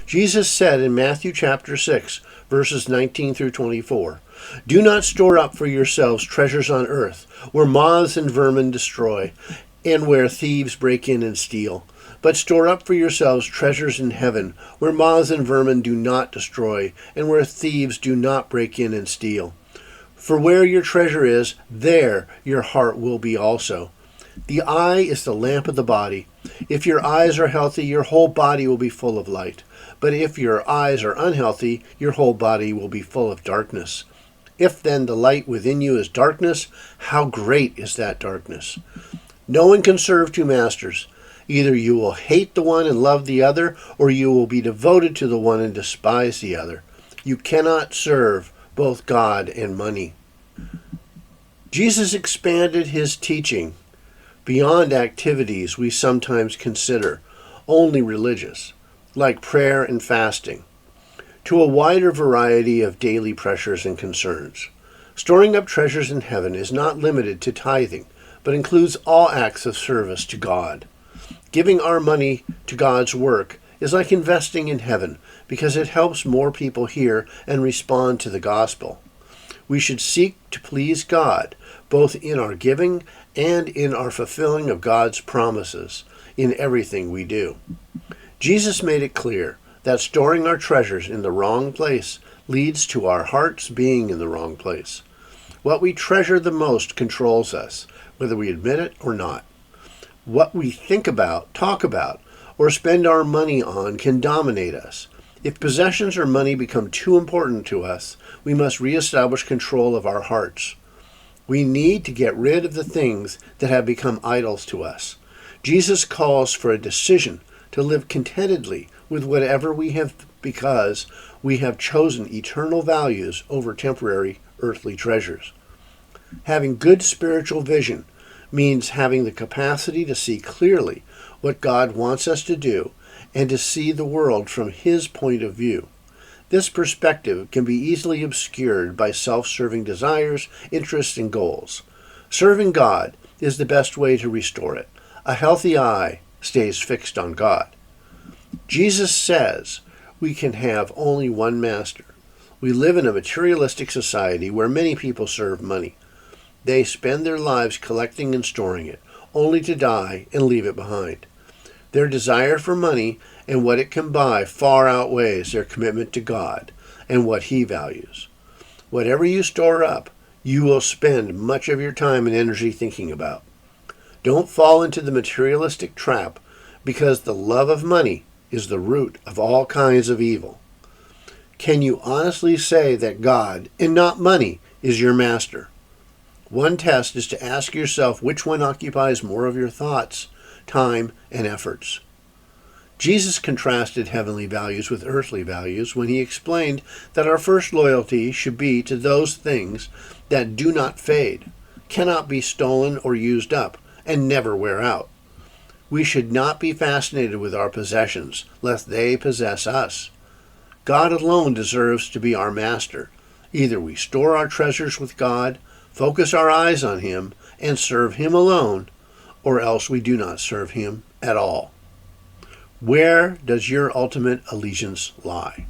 Jesus said in Matthew chapter 6, verses 19 through 24, "Do not store up for yourselves treasures on earth, where moths and vermin destroy, and where thieves break in and steal. But store up for yourselves treasures in heaven, where moths and vermin do not destroy, and where thieves do not break in and steal. For where your treasure is, there your heart will be also. The eye is the lamp of the body. If your eyes are healthy, your whole body will be full of light. But if your eyes are unhealthy, your whole body will be full of darkness. If then the light within you is darkness, how great is that darkness? No one can serve two masters. Either you will hate the one and love the other, or you will be devoted to the one and despise the other. You cannot serve both God and money." Jesus expanded his teaching beyond activities we sometimes consider only religious, like prayer and fasting, to a wider variety of daily pressures and concerns. Storing up treasures in heaven is not limited to tithing, but includes all acts of service to God. Giving our money to God's work is like investing in heaven because it helps more people hear and respond to the gospel. We should seek to please God, both in our giving and in our fulfilling of God's promises in everything we do. Jesus made it clear that storing our treasures in the wrong place leads to our hearts being in the wrong place. What we treasure the most controls us, whether we admit it or not. What we think about, talk about, or spend our money on can dominate us. If possessions or money become too important to us, we must reestablish control of our hearts. We need to get rid of the things that have become idols to us. Jesus calls for a decision to live contentedly with whatever we have because we have chosen eternal values over temporary earthly treasures. Having good spiritual vision means having the capacity to see clearly what God wants us to do and to see the world from his point of view. This perspective can be easily obscured by self-serving desires, interests, and goals. Serving God is the best way to restore it. A healthy eye stays fixed on God. Jesus says we can have only one master. We live in a materialistic society where many people serve money. They spend their lives collecting and storing it, only to die and leave it behind. Their desire for money and what it can buy far outweighs their commitment to God and what he values. Whatever you store up, you will spend much of your time and energy thinking about. Don't fall into the materialistic trap, because the love of money is the root of all kinds of evil. Can you honestly say that God, and not money, is your master? One test is to ask yourself which one occupies more of your thoughts, time, and efforts. Jesus contrasted heavenly values with earthly values when he explained that our first loyalty should be to those things that do not fade, cannot be stolen or used up, and never wear out. We should not be fascinated with our possessions, lest they possess us. God alone deserves to be our master. Either we store our treasures with God, focus our eyes on him, and serve him alone, or else we do not serve him at all. Where does your ultimate allegiance lie?